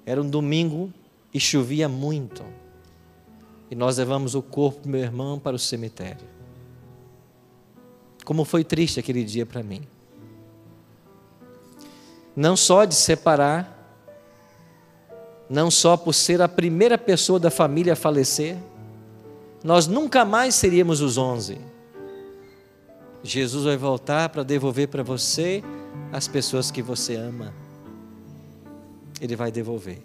Era um domingo e chovia muito. E nós levamos o corpo do meu irmão para o cemitério. Como foi triste aquele dia para mim. Não só de separar, não só por ser a primeira pessoa da família a falecer, nós nunca mais seríamos os 11. Jesus vai voltar para devolver para você as pessoas que você ama. Ele vai devolver.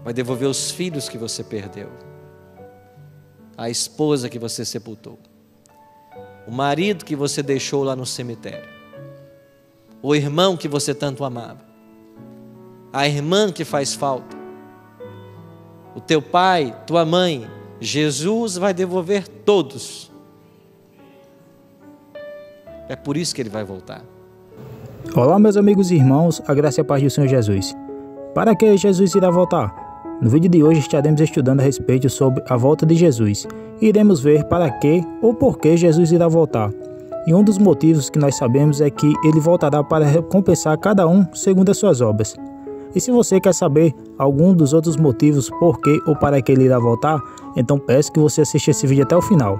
Vai devolver os filhos que você perdeu, a esposa que você sepultou, o marido que você deixou lá no cemitério, o irmão que você tanto amava, a irmã que faz falta, o teu pai, tua mãe. Jesus vai devolver todos. É por isso que ele vai voltar. Olá, meus amigos e irmãos, a graça e a paz do Senhor Jesus. Para que Jesus irá voltar? No vídeo de hoje estaremos estudando a respeito sobre a volta de Jesus. Iremos ver para que ou por que Jesus irá voltar. E um dos motivos que nós sabemos é que ele voltará para recompensar cada um segundo as suas obras. E se você quer saber algum dos outros motivos por que ou para que ele irá voltar, então peço que você assista esse vídeo até o final.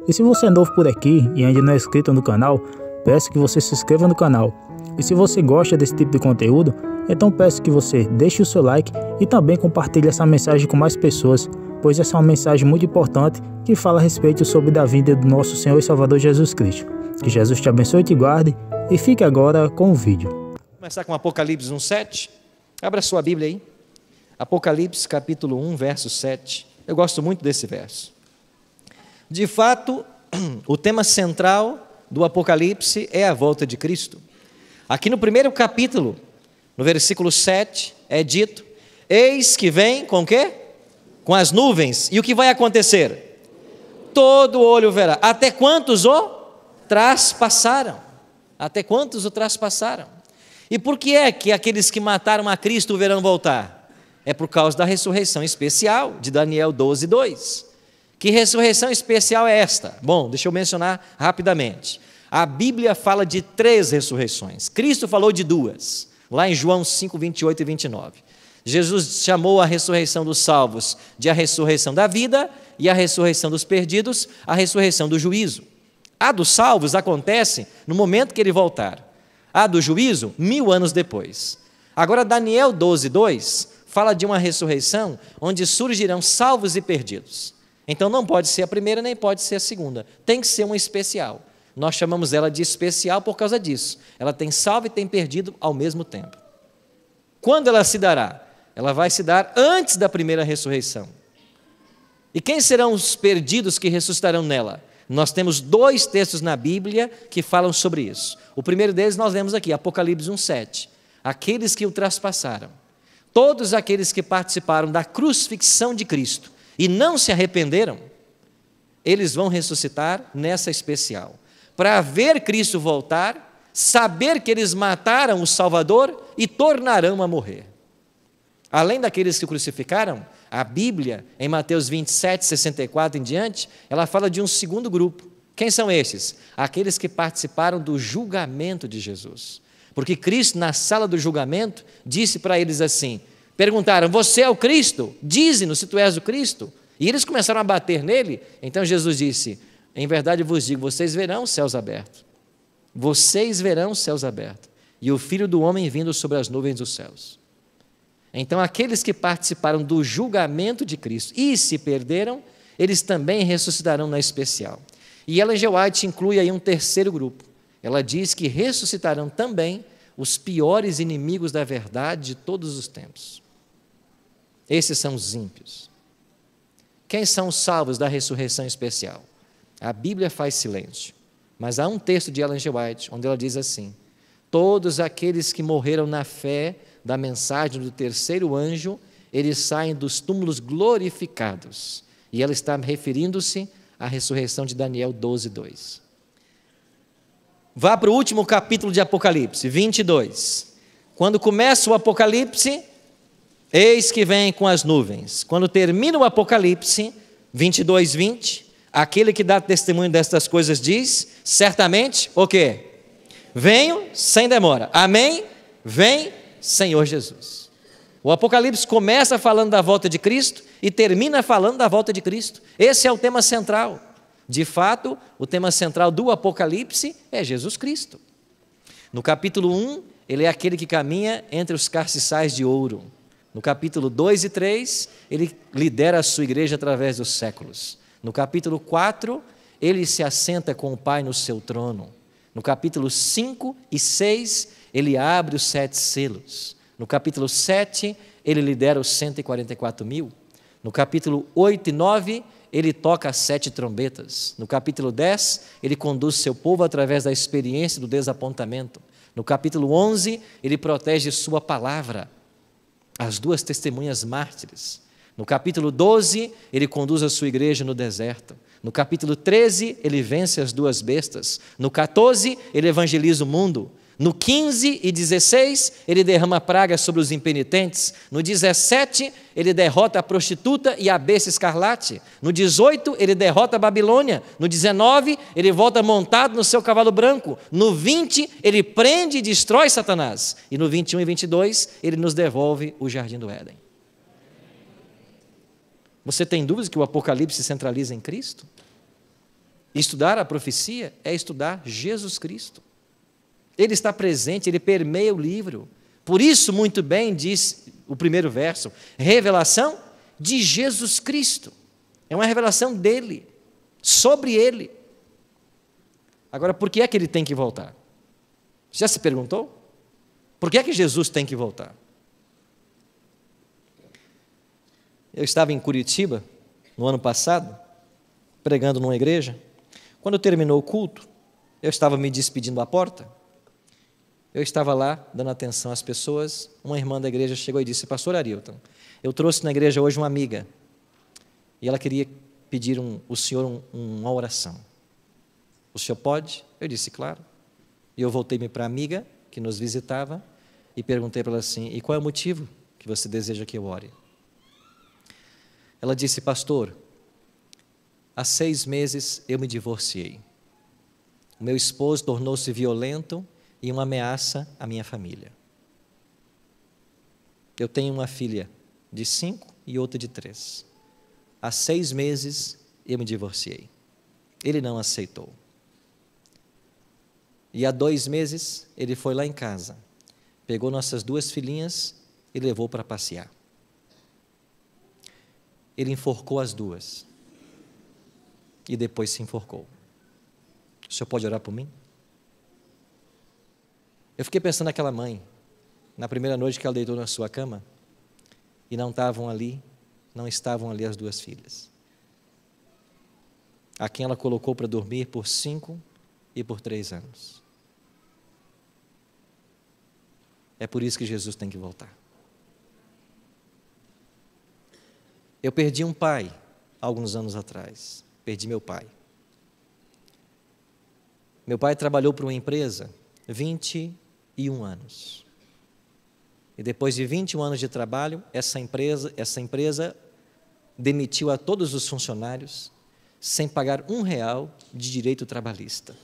E se você é novo por aqui e ainda não é inscrito no canal, peço que você se inscreva no canal. E se você gosta desse tipo de conteúdo, então peço que você deixe o seu like e também compartilhe essa mensagem com mais pessoas, pois essa é uma mensagem muito importante que fala a respeito sobre a vinda do nosso Senhor e Salvador Jesus Cristo. Que Jesus te abençoe e te guarde, e fique agora com o vídeo. Vamos começar com Apocalipse 1:7. Abra sua Bíblia aí. Apocalipse capítulo 1, verso 7. Eu gosto muito desse verso. De fato, o tema central do Apocalipse é a volta de Cristo. Aqui no primeiro capítulo, no versículo 7, é dito: eis que vem com o quê? Com as nuvens. E o que vai acontecer? Todo olho verá. Até quantos o traspassaram? Até quantos o traspassaram? E por que é que aqueles que mataram a Cristo o verão voltar? É por causa da ressurreição especial de Daniel 12:2. Que ressurreição especial é esta? Bom, deixa eu mencionar rapidamente. A Bíblia fala de 3 ressurreições. Cristo falou de 2, lá em João 5, 28 e 29. Jesus chamou a ressurreição dos salvos de a ressurreição da vida e a ressurreição dos perdidos, a ressurreição do juízo. A dos salvos acontece no momento que ele voltar. A do juízo, 1000 anos depois. Agora, Daniel 12:2 fala de uma ressurreição onde surgirão salvos e perdidos. Então não pode ser a primeira nem pode ser a segunda. Tem que ser uma especial. Nós chamamos ela de especial por causa disso. Ela tem salvo e tem perdido ao mesmo tempo. Quando ela se dará? Ela vai se dar antes da primeira ressurreição. E quem serão os perdidos que ressuscitarão nela? Nós temos 2 textos na Bíblia que falam sobre isso. O primeiro deles nós lemos aqui, Apocalipse 1:7. Aqueles que o traspassaram. Todos aqueles que participaram da crucifixão de Cristo e não se arrependeram, eles vão ressuscitar nessa especial. Para ver Cristo voltar, saber que eles mataram o Salvador e tornarão a morrer. Além daqueles que o crucificaram, a Bíblia, em Mateus 27, 64 em diante, ela fala de um segundo grupo. Quem são esses? Aqueles que participaram do julgamento de Jesus. Porque Cristo, na sala do julgamento, disse para eles assim, perguntaram, você é o Cristo? Dize-nos se tu és o Cristo. E eles começaram a bater nele. Então Jesus disse, em verdade vos digo, vocês verão os céus abertos. Vocês verão os céus abertos. E o Filho do Homem vindo sobre as nuvens dos céus. Então aqueles que participaram do julgamento de Cristo e se perderam, eles também ressuscitarão na especial. E Ellen G. White inclui aí um terceiro grupo. Ela diz que ressuscitarão também os piores inimigos da verdade de todos os tempos. Esses são os ímpios. Quem são os salvos da ressurreição especial? A Bíblia faz silêncio, mas há um texto de Ellen G. White, onde ela diz assim, todos aqueles que morreram na fé da mensagem do terceiro anjo, eles saem dos túmulos glorificados. E ela está referindo-se à ressurreição de Daniel 12:2. Vá para o último capítulo de Apocalipse, 22. Quando começa o Apocalipse, eis que vem com as nuvens. Quando termina o Apocalipse, 22:20, aquele que dá testemunho destas coisas diz, certamente, o quê? Venho sem demora. Amém? Vem, Senhor Jesus. O Apocalipse começa falando da volta de Cristo e termina falando da volta de Cristo. Esse é o tema central. De fato, o tema central do Apocalipse é Jesus Cristo. No capítulo 1, ele é aquele que caminha entre os castiçais de ouro. No capítulo 2 e 3, ele lidera a sua igreja através dos séculos. No capítulo 4, ele se assenta com o Pai no seu trono. No capítulo 5 e 6, ele abre os 7 selos. No capítulo 7, ele lidera os 144 mil. No capítulo 8 e 9, ele toca as 7 trombetas. No capítulo 10, ele conduz seu povo através da experiência do desapontamento. No capítulo 11, ele protege sua palavra, as 2 testemunhas mártires. No capítulo 12, ele conduz a sua igreja no deserto. No capítulo 13, ele vence as 2 bestas. No 14, ele evangeliza o mundo. No 15 e 16, ele derrama pragas sobre os impenitentes. No 17, ele derrota a prostituta e a besta escarlate. No 18, ele derrota a Babilônia. No 19, ele volta montado no seu cavalo branco. No 20, ele prende e destrói Satanás. E no 21 e 22, ele nos devolve o jardim do Éden. Você tem dúvidas que o Apocalipse se centraliza em Cristo? Estudar a profecia é estudar Jesus Cristo. Ele está presente, ele permeia o livro. Por isso, muito bem, diz o primeiro verso, revelação de Jesus Cristo. É uma revelação dele, sobre ele. Agora, por que é que ele tem que voltar? Já se perguntou? Por que é que Jesus tem que voltar? Eu estava em Curitiba, no ano passado, pregando numa igreja. Quando terminou o culto, eu estava me despedindo à porta. Eu estava lá, dando atenção às pessoas. Uma irmã da igreja chegou e disse: pastor Arilton, eu trouxe na igreja hoje uma amiga. E ela queria pedir o senhor uma oração. O senhor pode? Eu disse, claro. E eu voltei-me para a amiga que nos visitava e perguntei para ela assim: e qual é o motivo que você deseja que eu ore? Ela disse: pastor, há 6 meses eu me divorciei. O meu esposo tornou-se violento e uma ameaça à minha família. Eu tenho uma filha de 5 e outra de 3. Há 6 meses eu me divorciei. Ele não aceitou. E há 2 meses ele foi lá em casa, pegou nossas 2 filhinhas e levou para passear. Ele enforcou as 2 e depois se enforcou. O senhor pode orar por mim? Eu fiquei pensando naquela mãe, na primeira noite que ela deitou na sua cama, e não estavam ali as 2 filhas, a quem ela colocou para dormir por 5 e por 3 anos. É por isso que Jesus tem que voltar. Eu perdi um pai, alguns anos atrás, perdi meu pai. Meu pai trabalhou para uma empresa 21 anos. E depois de 21 anos de trabalho, essa empresa demitiu a todos os funcionários sem pagar R$1 de direito trabalhista.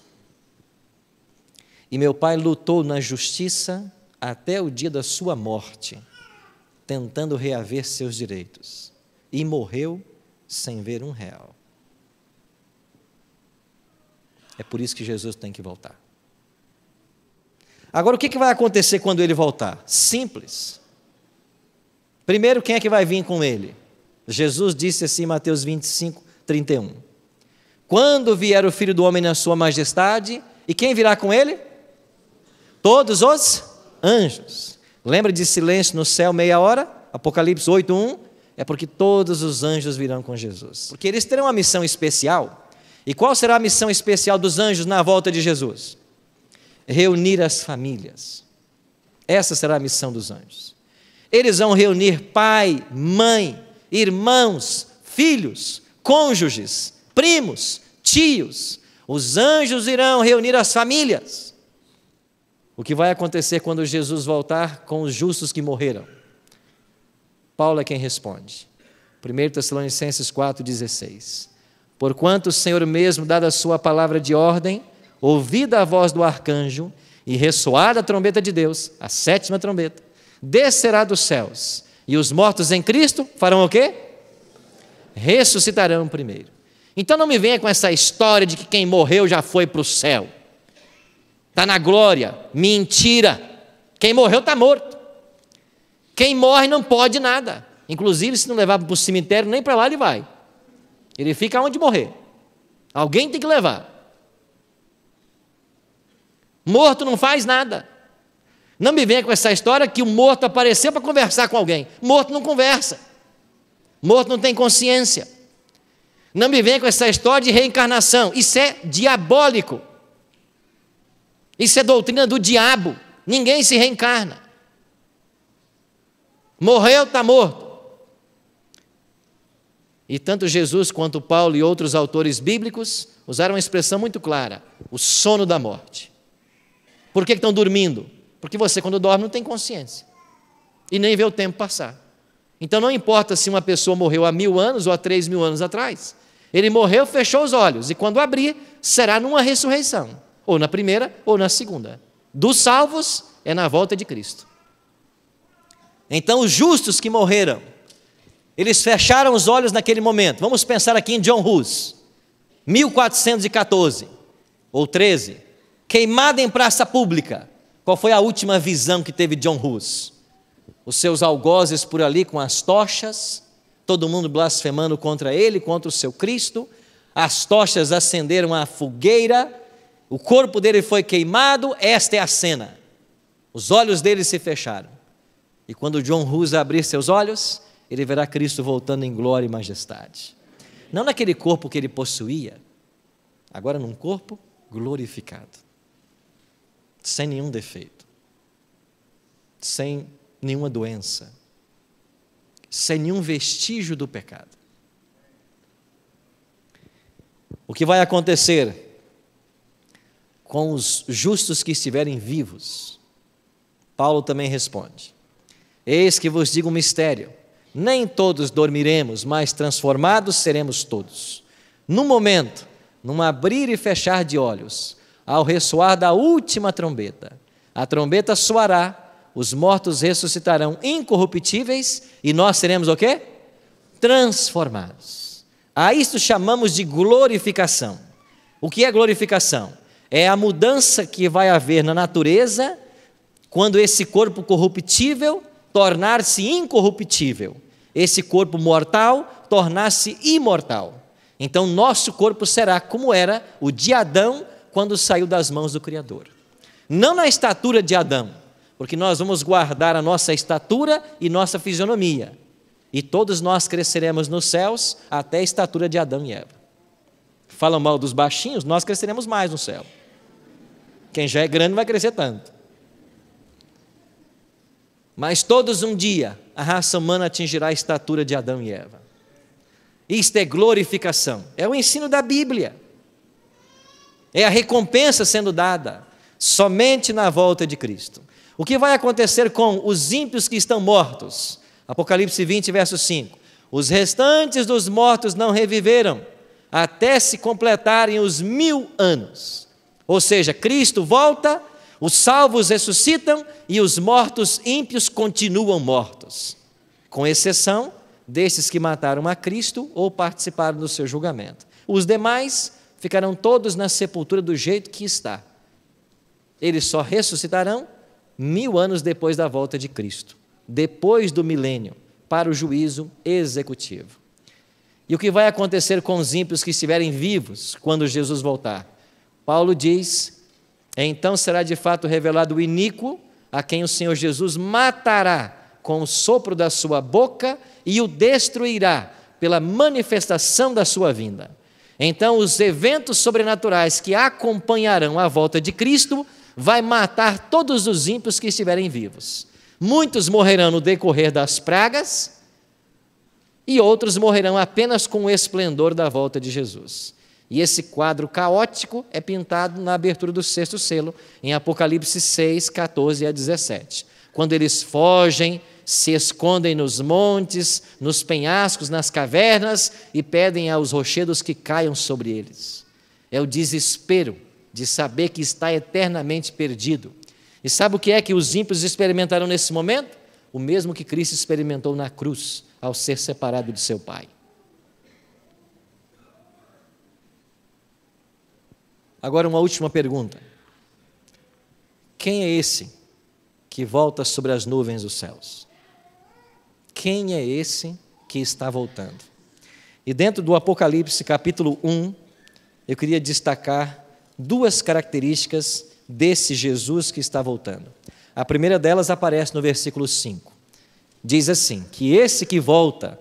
E meu pai lutou na justiça até o dia da sua morte, tentando reaver seus direitos. E morreu sem ver R$1. É por isso que Jesus tem que voltar. Agora, o que vai acontecer quando ele voltar? Simples. Primeiro, quem é que vai vir com ele? Jesus disse assim em Mateus 25, 31. Quando vier o Filho do Homem na sua majestade, e quem virá com ele? Todos os anjos. Lembra de silêncio no céu meia hora? Apocalipse 8:1. É porque todos os anjos virão com Jesus. Porque eles terão uma missão especial. E qual será a missão especial dos anjos na volta de Jesus? Reunir as famílias. Essa será a missão dos anjos. Eles vão reunir pai, mãe, irmãos, filhos, cônjuges, primos, tios. Os anjos irão reunir as famílias. O que vai acontecer quando Jesus voltar com os justos que morreram? Paulo é quem responde. 1 Tessalonicenses 4,16. Porquanto o Senhor mesmo, dada a sua palavra de ordem, ouvida a voz do arcanjo e ressoada a trombeta de Deus, a 7ª trombeta, descerá dos céus, E os mortos em Cristo farão o quê? Ressuscitarão primeiro. Então não me venha com essa história de que quem morreu já foi para o céu. Está na glória. Mentira. Quem morreu está morto. Quem morre não pode nada. Inclusive, se não levar para o cemitério, nem para lá ele vai. Ele fica onde morrer. Alguém tem que levar. Morto não faz nada. Não me venha com essa história que o morto apareceu para conversar com alguém. Morto não conversa. Morto não tem consciência. Não me venha com essa história de reencarnação. Isso é diabólico. Isso é doutrina do diabo. Ninguém se reencarna. Morreu, está morto. E tanto Jesus quanto Paulo e outros autores bíblicos usaram uma expressão muito clara: o sono da morte. Por que estão dormindo? Porque você, quando dorme, não tem consciência e nem vê o tempo passar. Então não importa se uma pessoa morreu há 1000 anos ou há 3000 anos atrás, ele morreu, fechou os olhos, e quando abrir, será numa ressurreição, ou na primeira ou na segunda. Dos salvos é na volta de Cristo. Então os justos que morreram, eles fecharam os olhos naquele momento. Vamos pensar aqui em John Hus, 1414 ou 13, queimado em praça pública. Qual foi a última visão que teve John Hus? Os seus algozes por ali com as tochas, todo mundo blasfemando contra ele, contra o seu Cristo. As tochas acenderam a fogueira, o corpo dele foi queimado. Esta é a cena. Os olhos dele se fecharam. E quando John Hus abrir seus olhos, ele verá Cristo voltando em glória e majestade. Não naquele corpo que ele possuía, agora num corpo glorificado, sem nenhum defeito, sem nenhuma doença, sem nenhum vestígio do pecado. O que vai acontecer com os justos que estiverem vivos? Paulo também responde: eis que vos digo um mistério, nem todos dormiremos, mas transformados seremos todos. No momento, num abrir e fechar de olhos, ao ressoar da última trombeta, a trombeta soará, os mortos ressuscitarão incorruptíveis e nós seremos o quê? Transformados. A isto chamamos de glorificação. O que é glorificação? É a mudança que vai haver na natureza quando esse corpo corruptível tornar-se incorruptível, esse corpo mortal tornar-se imortal. Então nosso corpo será como era o de Adão quando saiu das mãos do Criador. Não na estatura de Adão, porque nós vamos guardar a nossa estatura e nossa fisionomia, e todos nós cresceremos nos céus até a estatura de Adão e Eva. Falam mal dos baixinhos, nós cresceremos mais no céu. Quem já é grande não vai crescer tanto. Mas todos um dia a raça humana atingirá a estatura de Adão e Eva. Isto é glorificação, é o ensino da Bíblia, é a recompensa sendo dada somente na volta de Cristo. O que vai acontecer com os ímpios que estão mortos? Apocalipse 20, verso 5. Os restantes dos mortos não reviveram, até se completarem os 1000 anos. Ou seja, Cristo volta, os salvos ressuscitam e os mortos ímpios continuam mortos, com exceção desses que mataram a Cristo ou participaram do seu julgamento. Os demais ficarão todos na sepultura do jeito que está. Eles só ressuscitarão 1000 anos depois da volta de Cristo, depois do milênio, para o juízo executivo. E o que vai acontecer com os ímpios que estiverem vivos quando Jesus voltar? Paulo diz: então será de fato revelado o iníquo, a quem o Senhor Jesus matará com o sopro da sua boca e o destruirá pela manifestação da sua vinda. Então os eventos sobrenaturais que acompanharão a volta de Cristo vai matar todos os ímpios que estiverem vivos. Muitos morrerão no decorrer das pragas e outros morrerão apenas com o esplendor da volta de Jesus. E esse quadro caótico é pintado na abertura do 6º selo, em Apocalipse 6, 14 a 17. Quando eles fogem, se escondem nos montes, nos penhascos, nas cavernas e pedem aos rochedos que caiam sobre eles. É o desespero de saber que está eternamente perdido. E sabe o que é que os ímpios experimentarão nesse momento? o mesmo que Cristo experimentou na cruz ao ser separado de seu Pai. Agora uma última pergunta. Quem é esse que volta sobre as nuvens dos céus? Quem é esse que está voltando? E dentro do Apocalipse, capítulo 1, eu queria destacar duas características desse Jesus que está voltando. A primeira delas aparece no versículo 5. Diz assim, que esse que volta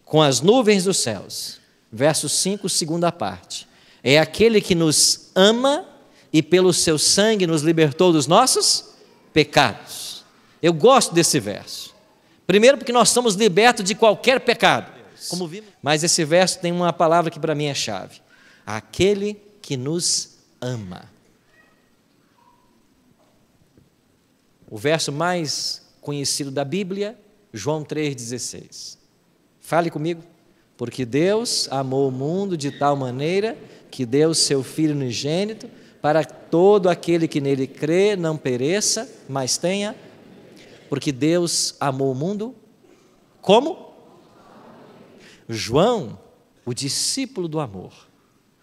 com as nuvens dos céus, verso 5, segunda parte, é aquele que nos ama e pelo seu sangue nos libertou dos nossos pecados. Eu gosto desse verso. Primeiro porque nós somos libertos de qualquer pecado, como vimos. Mas esse verso tem uma palavra que para mim é chave. Aquele que nos ama. O verso mais conhecido da Bíblia, João 3,16. Fale comigo. Porque Deus amou o mundo de tal maneira que deu o seu Filho unigênito para que todo aquele que nele crê não pereça, mas tenha. Porque Deus amou o mundo como? João, o discípulo do amor,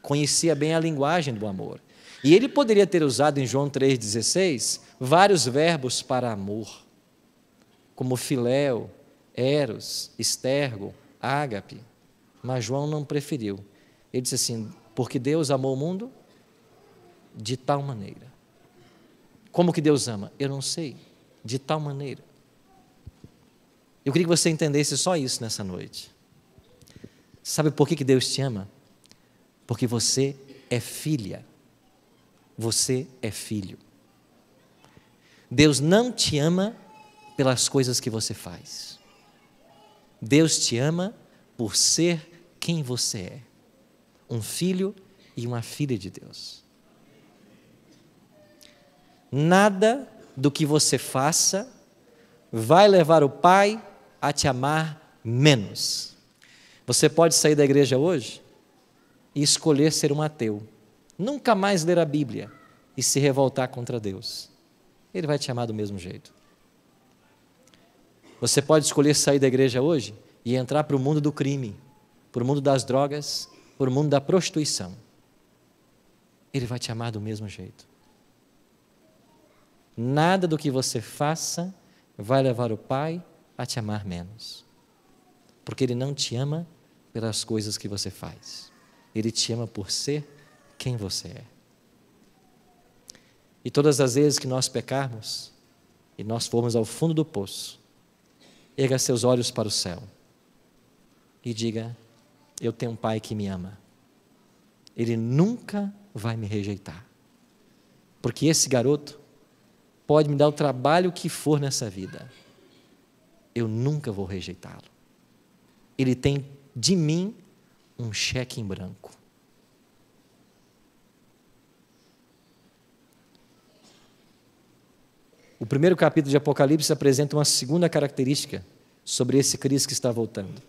conhecia bem a linguagem do amor. E ele poderia ter usado em João 3,16 vários verbos para amor, como filéu, eros, estergo, ágape. Mas João não preferiu. Ele disse assim, porque Deus amou o mundo de tal maneira. Como que Deus ama? Eu não sei. De tal maneira. Eu queria que você entendesse só isso nessa noite. Sabe por que Deus te ama? Porque você é filha. Você é filho. Deus não te ama pelas coisas que você faz. Deus te ama por ser quem você é. Um filho e uma filha de Deus. Nada do que você faça vai levar o Pai a te amar menos. Você pode sair da igreja hoje e escolher ser um ateu. Nunca mais ler a Bíblia e se revoltar contra Deus. Ele vai te amar do mesmo jeito. Você pode escolher sair da igreja hoje e entrar para o mundo do crime, para o mundo das drogas, para o mundo da prostituição. Ele vai te amar do mesmo jeito. Nada do que você faça vai levar o Pai a te amar menos. Porque Ele não te ama pelas coisas que você faz. Ele te ama por ser quem você é. E todas as vezes que nós pecarmos e nós formos ao fundo do poço, erga seus olhos para o céu e diga, eu tenho um Pai que me ama. Ele nunca vai me rejeitar. Porque esse garoto pode me dar o trabalho que for nessa vida. Eu nunca vou rejeitá-lo. Ele tem de mim um cheque em branco. O primeiro capítulo de Apocalipse apresenta uma segunda característica sobre esse Cristo que está voltando.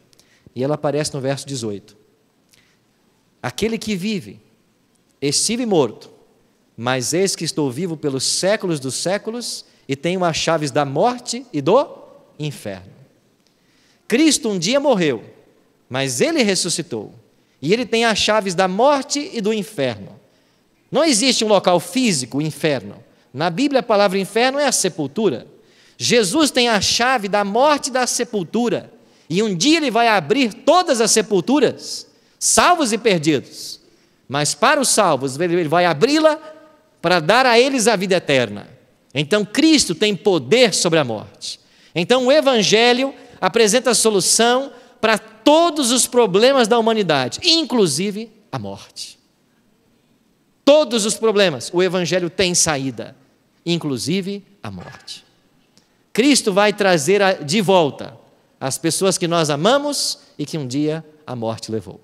E ela aparece no verso 18. Aquele que vive, estive morto, mas eis que estou vivo pelos séculos dos séculos e tenho as chaves da morte e do inferno. Cristo um dia morreu, mas Ele ressuscitou. E Ele tem as chaves da morte e do inferno. Não existe um local físico, o inferno. Na Bíblia a palavra inferno é a sepultura. Jesus tem a chave da morte e da sepultura. E um dia Ele vai abrir todas as sepulturas, salvos e perdidos. Mas para os salvos Ele vai abri-la para dar a eles a vida eterna. Então Cristo tem poder sobre a morte. Então o Evangelho apresenta a solução para todos os problemas da humanidade, inclusive a morte. Todos os problemas, o Evangelho tem saída, inclusive a morte. Cristo vai trazer de volta as pessoas que nós amamos e que um dia a morte levou.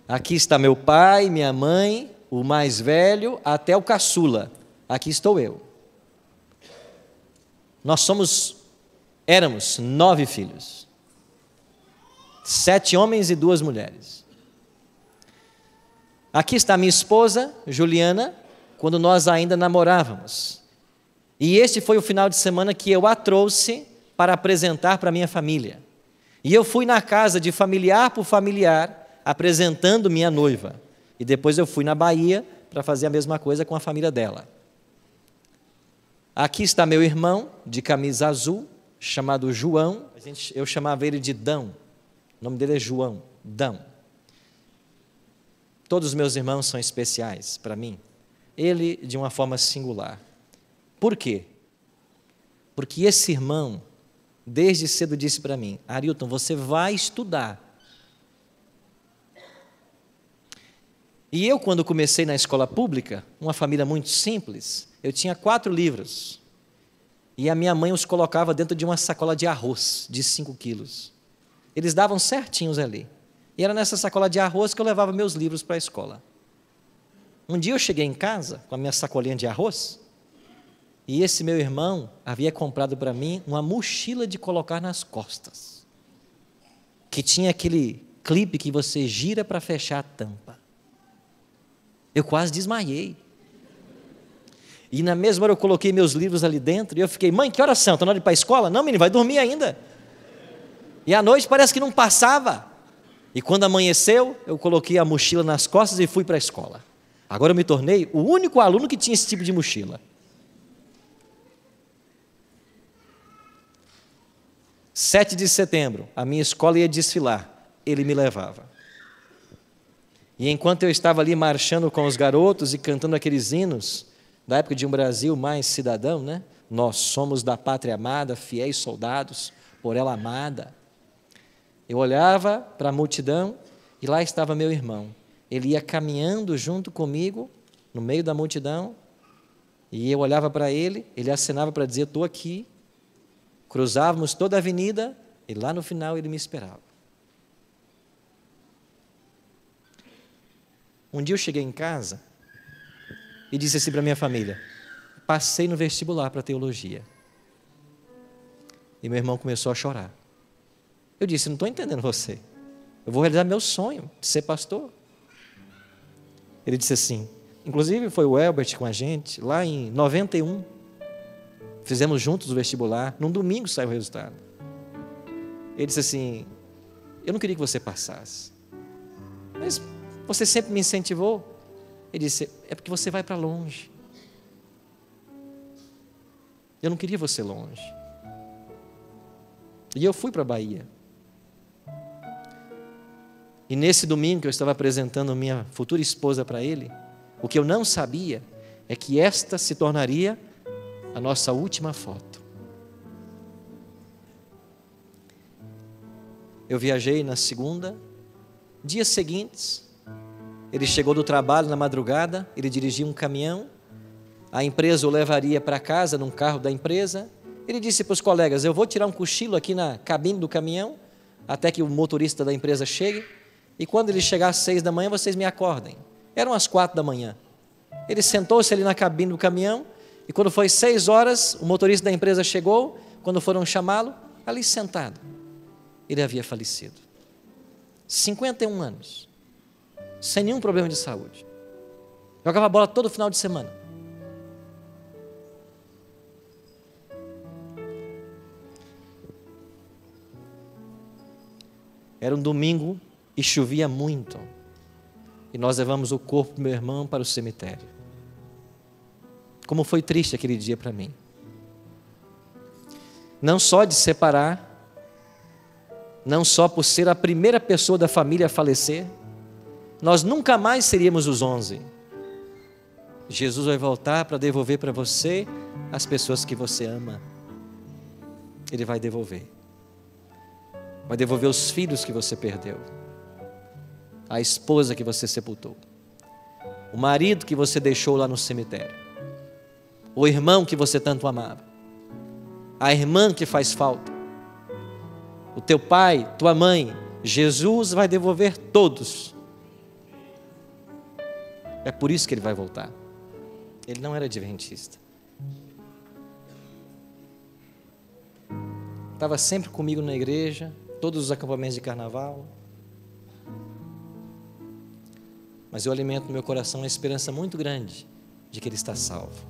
Aqui está meu pai, minha mãe, o mais velho, até o caçula. Aqui estou eu. Nós éramos 9 filhos. 7 homens e 2 mulheres. Aqui está minha esposa, Juliana, quando nós ainda namorávamos. E este foi o final de semana que eu a trouxe para apresentar para a minha família. E eu fui na casa de familiar por familiar, apresentando minha noiva. E depois eu fui na Bahia para fazer a mesma coisa com a família dela. Aqui está meu irmão, de camisa azul, chamado João. Eu chamava ele de Dão. O nome dele é João, Dão. Todos os meus irmãos são especiais para mim. Ele de uma forma singular. Por quê? Porque esse irmão, desde cedo disse para mim: Arilton, você vai estudar. E eu, quando comecei na escola pública, uma família muito simples, eu tinha 4 livros. E a minha mãe os colocava dentro de uma sacola de arroz, de 5 quilos. Eles davam certinhos ali. E era nessa sacola de arroz que eu levava meus livros para a escola. Um dia eu cheguei em casa com a minha sacolinha de arroz, e esse meu irmão havia comprado para mim uma mochila de colocar nas costas, que tinha aquele clipe que você gira para fechar a tampa. Eu quase desmaiei. E na mesma hora eu coloquei meus livros ali dentro, e eu fiquei: mãe, que horas são? Está na hora de ir para a escola? Não, menino, vai dormir ainda. E à noite parece que não passava. E quando amanheceu, eu coloquei a mochila nas costas e fui para a escola. Agora eu me tornei o único aluno que tinha esse tipo de mochila. 7 de setembro, a minha escola ia desfilar, ele me levava. E enquanto eu estava ali marchando com os garotos e cantando aqueles hinos, da época de um Brasil mais cidadão, né? Nós somos da pátria amada, fiéis soldados, por ela amada. Eu olhava para a multidão e lá estava meu irmão. Ele ia caminhando junto comigo, no meio da multidão, e eu olhava para ele, ele acenava para dizer: estou aqui. Cruzávamos toda a avenida e lá no final ele me esperava. Um dia eu cheguei em casa e disse assim para minha família: passei no vestibular para teologia. E meu irmão começou a chorar. Eu disse: não estou entendendo você. Eu vou realizar meu sonho de ser pastor. Ele disse assim, inclusive foi o Elbert com a gente, lá em 91. Fizemos juntos o vestibular, num domingo saiu o resultado. Ele disse assim: eu não queria que você passasse, mas você sempre me incentivou. Ele disse: é porque você vai para longe. Eu não queria você longe. E eu fui para a Bahia. E nesse domingo que eu estava apresentando minha futura esposa para ele, o que eu não sabia é que esta se tornaria a nossa última foto. Eu viajei na segunda, dias seguintes, ele chegou do trabalho na madrugada, ele dirigia um caminhão, a empresa o levaria para casa num carro da empresa. Ele disse para os colegas: eu vou tirar um cochilo aqui na cabine do caminhão, até que o motorista da empresa chegue, e quando ele chegar às 6 da manhã, vocês me acordem. Eram às 4 da manhã. Ele sentou-se ali na cabine do caminhão, e quando foi 6 horas, o motorista da empresa chegou. Quando foram chamá-lo, ali sentado, ele havia falecido. 51 anos, sem nenhum problema de saúde. Jogava bola todo final de semana. Era um domingo e chovia muito. E nós levamos o corpo do meu irmão para o cemitério. Como foi triste aquele dia para mim. Não só de separar, não só por ser a primeira pessoa da família a falecer, nós nunca mais seríamos os 11. Jesus vai voltar para devolver para você as pessoas que você ama. Ele vai devolver. Vai devolver os filhos que você perdeu, a esposa que você sepultou, o marido que você deixou lá no cemitério, o irmão que você tanto amava, a irmã que faz falta, o teu pai, tua mãe. Jesus vai devolver todos. É por isso que ele vai voltar. Ele não era adventista. Estava sempre comigo na igreja, todos os acampamentos de carnaval. Mas eu alimento no meu coração uma esperança muito grande de que ele está salvo.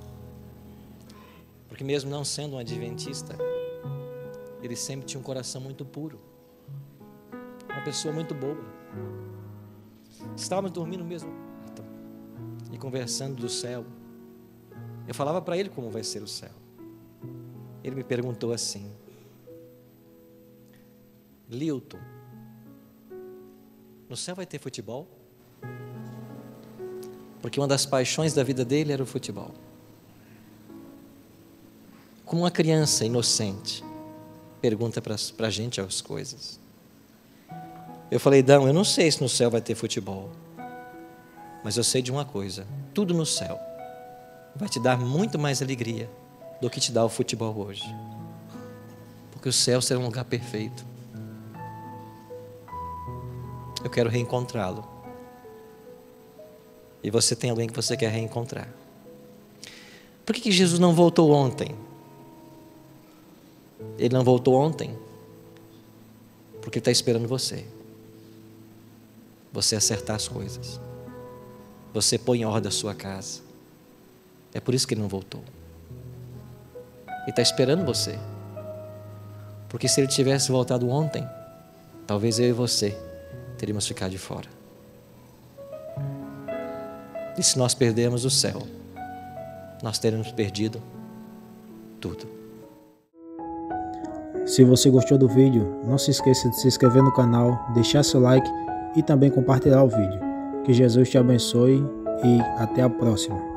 Porque mesmo não sendo um adventista, ele sempre tinha um coração muito puro, uma pessoa muito boa. Estávamos dormindo no mesmo quarto e conversando do céu. Eu falava para ele como vai ser o céu. Ele me perguntou assim: Lilton, no céu vai ter futebol? Porque uma das paixões da vida dele era o futebol. Como uma criança inocente pergunta para a gente as coisas. Eu falei: Dão, eu não sei se no céu vai ter futebol, mas eu sei de uma coisa: tudo no céu vai te dar muito mais alegria do que te dá o futebol hoje. Porque o céu será um lugar perfeito. Eu quero reencontrá-lo. E você tem alguém que você quer reencontrar. Por que Jesus não voltou ontem? Ele não voltou ontem porque Ele está esperando você. Você acertar as coisas. Você põe em ordem a sua casa. É por isso que Ele não voltou. Ele está esperando você. Porque se Ele tivesse voltado ontem, talvez eu e você teríamos ficado de fora. E se nós perdermos o céu, nós teremos perdido tudo. Se você gostou do vídeo, não se esqueça de se inscrever no canal, deixar seu like e também compartilhar o vídeo. Que Jesus te abençoe e até a próxima.